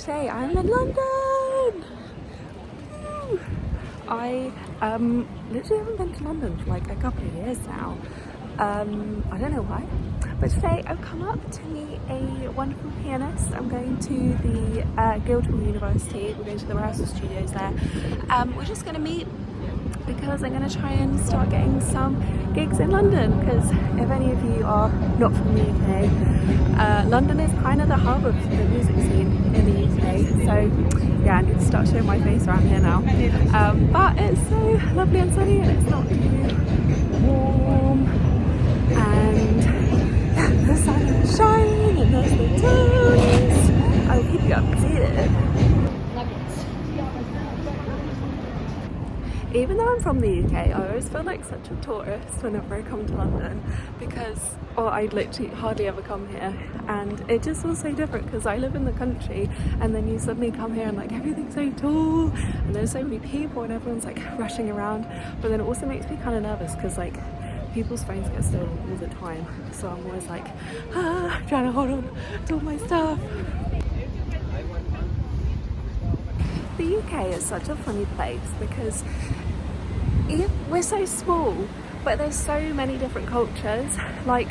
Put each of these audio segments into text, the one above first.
today I'm in London! Woo! I literally haven't been to London for like a couple of years now. I don't know why, but today I've come up to meet a wonderful pianist. I'm going to the Guildhall University. We're going to the rehearsal studios there. We're just going to meet because I'm going to try and start getting some gigs in London, because if any of you are not from the UK, London is kind of the hub of the music scene in the UK, so yeah, I need to start showing my face around here now. But it's so lovely and sunny and it's not too warm, and yeah, the sun is shining and there's the trees. I will keep you updated. Even though I'm from the UK, I always feel like such a tourist whenever I come to London, because, or I literally hardly ever come here, and it just feels so different because I live in the country and then you suddenly come here and like everything's so tall and there's so many people and everyone's like rushing around, but then it also makes me kind of nervous because like people's phones get stolen all the time, so I'm always like trying to hold on to all my stuff. The UK is such a funny place because we're so small, but there's so many different cultures. Like,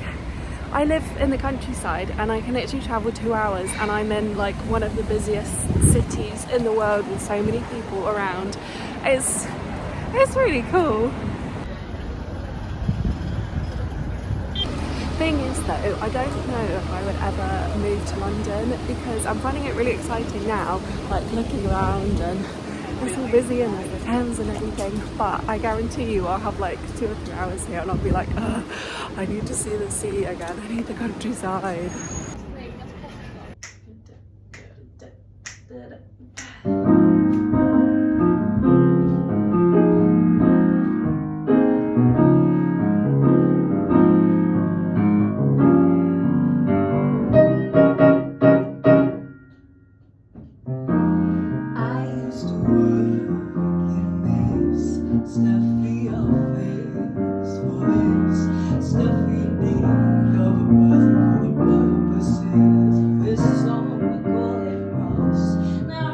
I live in the countryside and I can literally travel 2 hours and I'm in like one of the busiest cities in the world with so many people around. It's really cool. Thing is though, I don't know if I would ever move to London because I'm finding it really exciting now, like looking around and it's all busy and there's the Thames and everything, but I guarantee you I'll have like 2 or 3 hours here and I'll be like, I need to see the sea again, I need the countryside. Now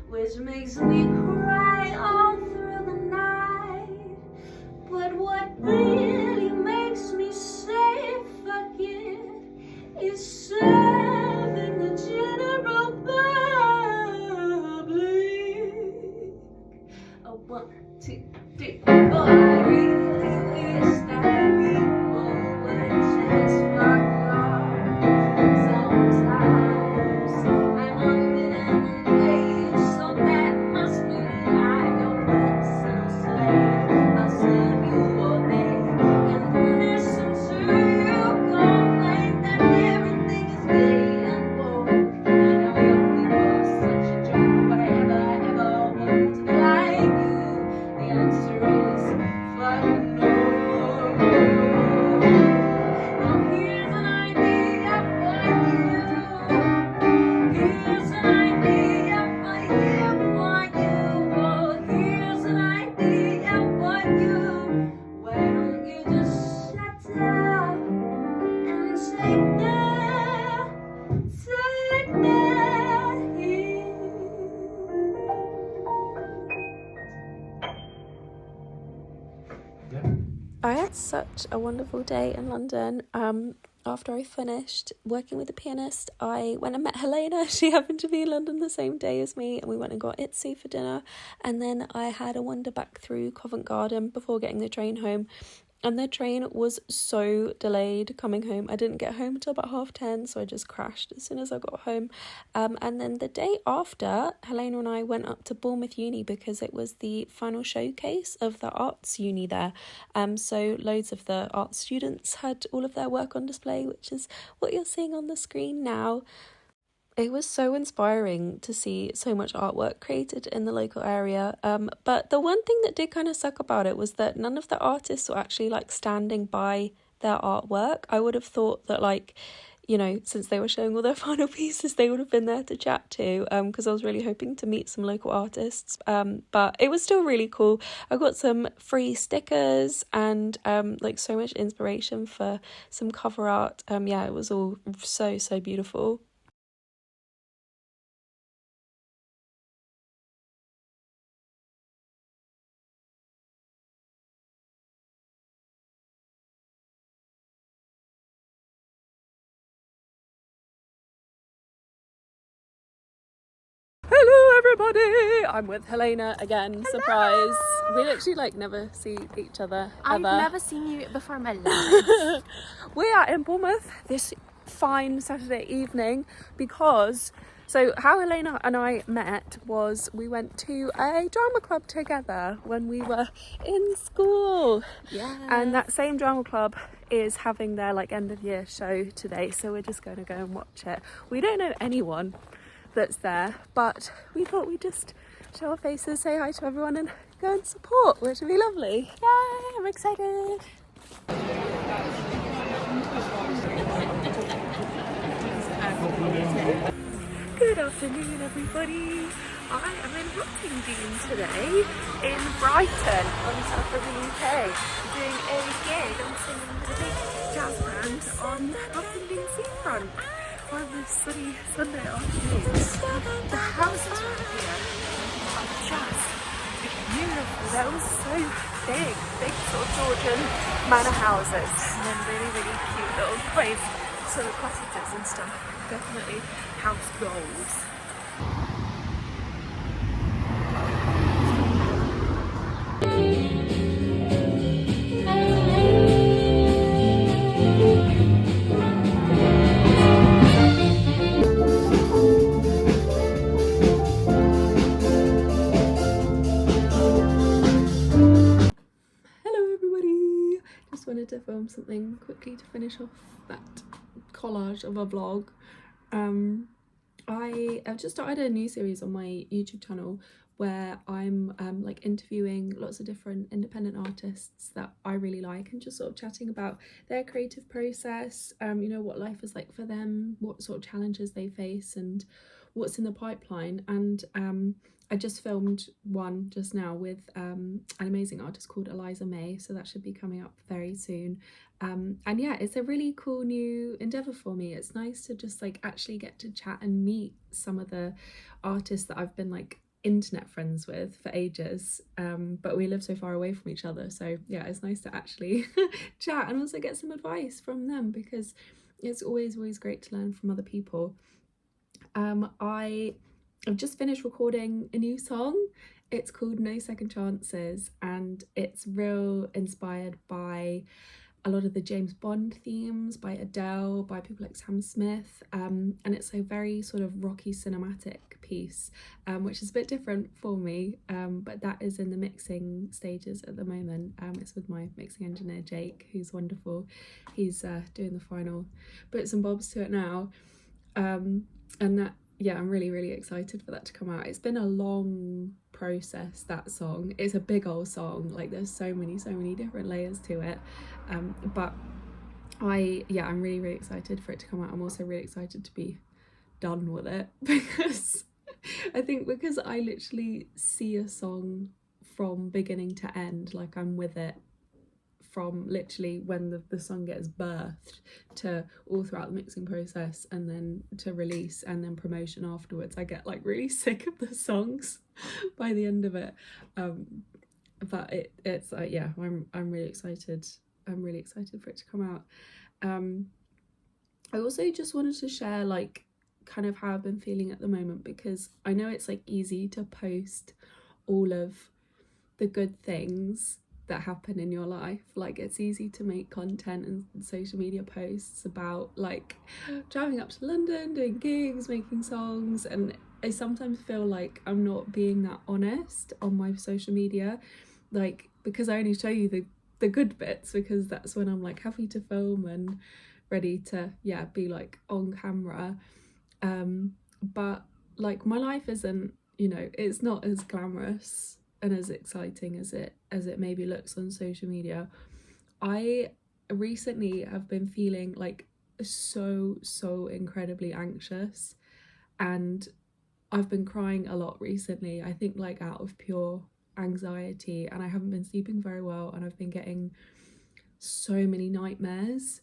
which makes me cry all through the night. But what really makes me say fuck it is serving the general public. A 1, 2, 3, 4. I really wish that people would just fuck off. Sometimes I'm on minimum wage, so that must mean I'm your personal slave. I'll serve you all day. I had such a wonderful day in London. After I finished working with the pianist, I went and met Helena. She happened to be in London the same day as me, and we went and got Itzy for dinner. And then I had a wander back through Covent Garden before getting the train home. And the train was so delayed coming home. I didn't get home until about 10:30, so I just crashed as soon as I got home. And then the day after, Helena and I went up to Bournemouth Uni because it was the final showcase of the arts uni there. So loads of the art students had all of their work on display, which is what you're seeing on the screen now. It was so inspiring to see so much artwork created in the local area. But the one thing that did kind of suck about it was that none of the artists were actually like standing by their artwork. I would have thought that, like, you know, since they were showing all their final pieces, they would have been there to chat to, because I was really hoping to meet some local artists. But it was still really cool. I got some free stickers and like so much inspiration for some cover art. Yeah, it was all so beautiful. Hello everybody! I'm with Helena again. Hello! Surprise! We literally like never see each other ever. I've never seen you before in my life. We are in Bournemouth this fine Saturday evening because, so how Helena and I met was we went to a drama club together when we were in school. Yeah. And that same drama club is having their like end of year show today, so we're just going to go and watch it. We don't know anyone that's there, but we thought we'd just show our faces, say hi to everyone and go and support, which would be lovely. Yay, I'm excited. Good afternoon everybody. I am in Rottingdean today in Brighton on the south of the UK doing a gig. I'm singing with a big jazz band on Rottingdean seafront on this sunny Sunday afternoon. The houses around here are just beautiful. They're all so big sort of Georgian manor houses, and then really cute little quaint sort of cottages and stuff. Definitely house goals. Wanted to film something quickly to finish off that collage of a vlog. I've just started a new series on my YouTube channel where I'm like interviewing lots of different independent artists that I really like and just sort of chatting about their creative process, you know, what life is like for them, what sort of challenges they face and what's in the pipeline. And I just filmed one just now with an amazing artist called Eliza May, so that should be coming up very soon. And yeah, it's a really cool new endeavour for me. It's nice to just like actually get to chat and meet some of the artists that I've been like internet friends with for ages, but we live so far away from each other, so yeah, it's nice to actually chat and also get some advice from them because it's always great to learn from other people. I've just finished recording a new song. It's called No Second Chances, and it's real inspired by a lot of the James Bond themes, by Adele, by people like Sam Smith, and it's a very sort of rocky cinematic piece, which is a bit different for me, but that is in the mixing stages at the moment. It's with my mixing engineer Jake, who's wonderful. He's doing the final bits and bobs to it now, and that, yeah, I'm really excited for that to come out. It's been a long process, that song. It's a big old song, like there's so many different layers to it, but I'm really excited for it to come out. I'm also really excited to be done with it because because I literally see a song from beginning to end, like I'm with it from literally when the song gets birthed to all throughout the mixing process and then to release and then promotion afterwards. I get like really sick of the songs by the end of it, but it's yeah, I'm really excited. I'm really excited for it to come out. I also just wanted to share like kind of how I've been feeling at the moment, because I know it's like easy to post all of the good things that happen in your life. Like it's easy to make content and social media posts about like driving up to London, doing gigs, making songs, and I sometimes feel like I'm not being that honest on my social media, like because I only show you the good bits, because that's when I'm like happy to film and ready to be like on camera. But like my life isn't, it's not as glamorous and as exciting as it maybe looks on social media. I recently have been feeling like so incredibly anxious, and I've been crying a lot recently, I think like out of pure anxiety, and I haven't been sleeping very well, and I've been getting so many nightmares.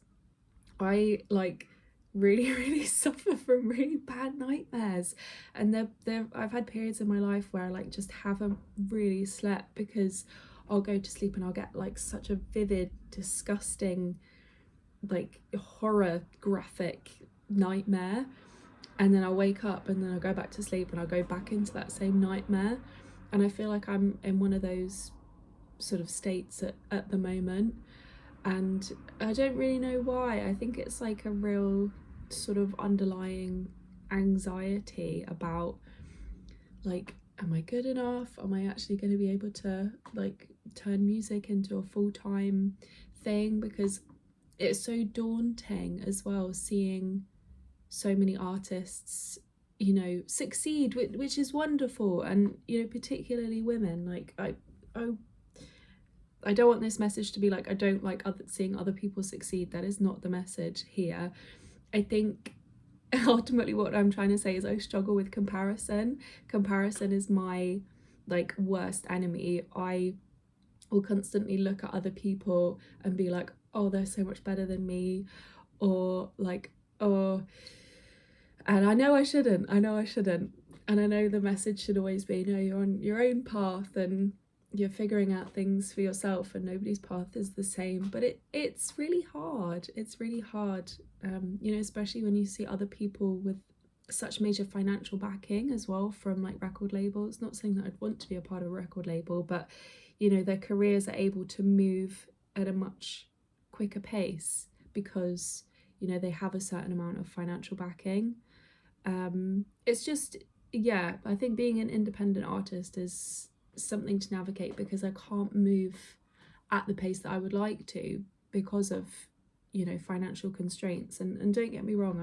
I like really suffer from really bad nightmares, and I've had periods in my life where I like just haven't really slept, because I'll go to sleep and I'll get like such a vivid, disgusting, like horror graphic nightmare, and then I'll wake up and then I'll go back to sleep and I'll go back into that same nightmare, and I feel like I'm in one of those sort of states at the moment, and I don't really know why. I think it's like a real sort of underlying anxiety about like, am I good enough? Am I actually going to be able to like turn music into a full-time thing? Because it's so daunting as well, seeing so many artists, succeed, which is wonderful, and particularly women. Like I don't want this message to be like I don't like seeing other people succeed. That is not the message here. I think ultimately what I'm trying to say is I struggle with comparison. Comparison is my like worst enemy. I will constantly look at other people and be like, oh, they're so much better than me, or like, oh, and I know I shouldn't, and I know the message should always be, no, you're on your own path and you're figuring out things for yourself, and nobody's path is the same. But it's really hard. It's really hard, especially when you see other people with such major financial backing as well from like record labels. Not saying that I'd want to be a part of a record label, but their careers are able to move at a much quicker pace because they have a certain amount of financial backing. It's just, I think being an independent artist is something to navigate, because I can't move at the pace that I would like to because of financial constraints. And don't get me wrong,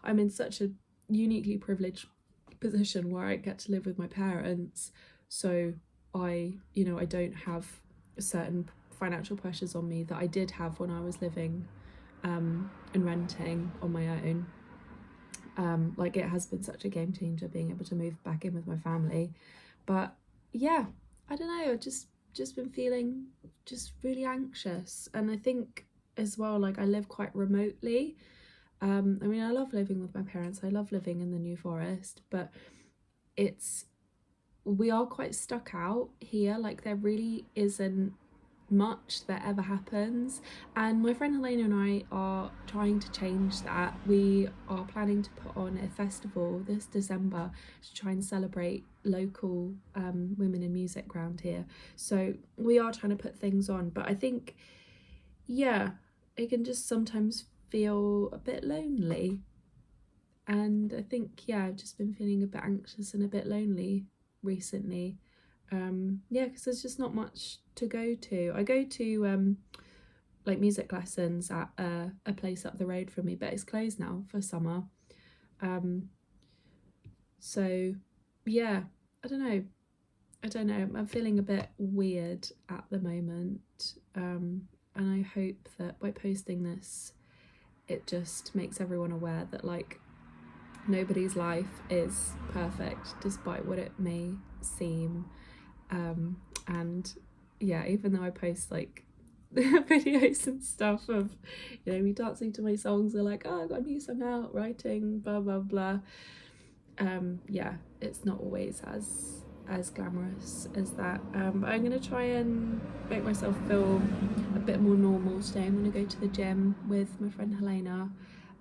I'm in such a uniquely privileged position where I get to live with my parents, so I don't have certain financial pressures on me that I did have when I was living and renting on my own. Like it has been such a game changer being able to move back in with my family. But yeah, I don't know, I've just been feeling just really anxious. And I think as well, like I live quite remotely. I love living with my parents, I love living in the New Forest, but we are quite stuck out here. Like there really isn't much that ever happens, and my friend Helena and I are trying to change that. We are planning to put on a festival this December to try and celebrate local women in music around here, so we are trying to put things on. But I think it can just sometimes feel a bit lonely, and I think I've just been feeling a bit anxious and a bit lonely recently. Because there's just not much to go to. I go to like music lessons at a place up the road from me, but it's closed now for summer. So I don't know, I'm feeling a bit weird at the moment, and I hope that by posting this it just makes everyone aware that like nobody's life is perfect despite what it may seem. And even though I post like videos and stuff of me dancing to my songs, they're like, oh, I got a new song out, writing blah blah blah, it's not always as as glamorous as that. But I'm going to try and make myself feel a bit more normal today. I'm going to go to the gym with my friend Helena,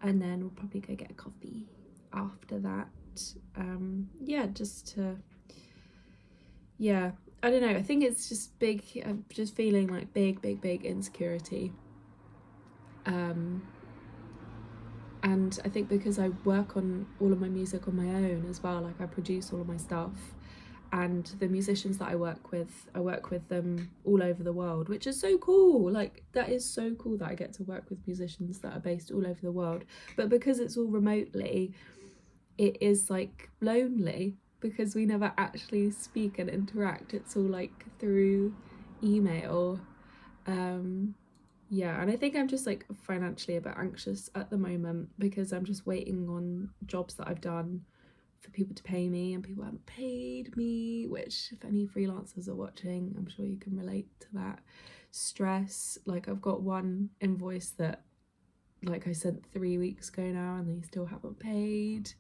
and then we'll probably go get a coffee after that. Yeah, just to, yeah, I don't know, I think it's just big, I'm just feeling like big insecurity. And I think because I work on all of my music on my own as well, like I produce all of my stuff, and the musicians that I work with them all over the world, which is so cool. Like, that is so cool that I get to work with musicians that are based all over the world. But because it's all remotely, it is like lonely, because we never actually speak and interact. It's all like through email. Yeah, and I think I'm just like financially a bit anxious at the moment, because I'm just waiting on jobs that I've done for people to pay me, and people haven't paid me, which, if any freelancers are watching, I'm sure you can relate to that stress. Like, I've got one invoice that, like, I sent 3 weeks ago now, and they still haven't paid.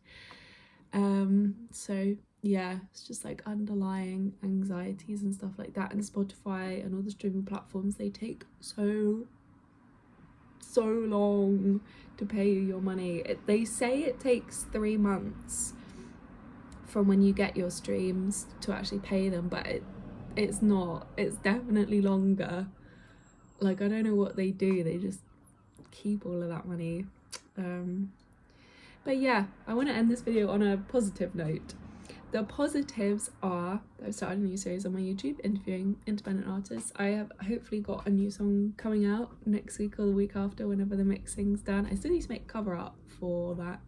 So yeah, it's just like underlying anxieties and stuff like that. And Spotify and all the streaming platforms, they take so long to pay you your money. They say it takes 3 months from when you get your streams to actually pay them, but it's not. It's definitely longer. Like, I don't know what they do. They just keep all of that money. But yeah, I want to end this video on a positive note. The positives are that I've started a new series on my YouTube interviewing independent artists. I have hopefully got a new song coming out next week or the week after, whenever the mixing's done. I still need to make cover art for that,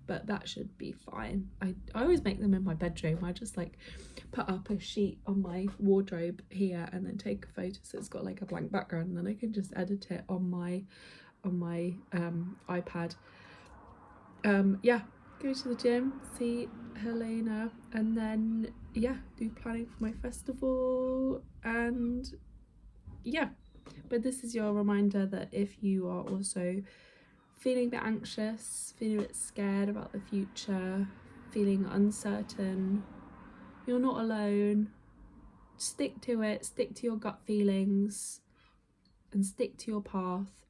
but that should be fine. I always make them in my bedroom. I just like put up a sheet on my wardrobe here and then take a photo so it's got like a blank background, and then I can just edit it on my iPad. Yeah, go to the gym, see Helena, and then yeah, do planning for my festival. And yeah, but this is your reminder that if you are also feeling a bit anxious, feeling a bit scared about the future, feeling uncertain, you're not alone. Stick to it, stick to your gut feelings, and stick to your path.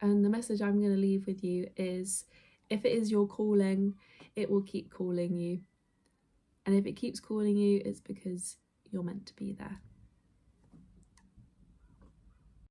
And the message I'm going to leave with you is, if it is your calling, it will keep calling you. And if it keeps calling you, it's because you're meant to be there.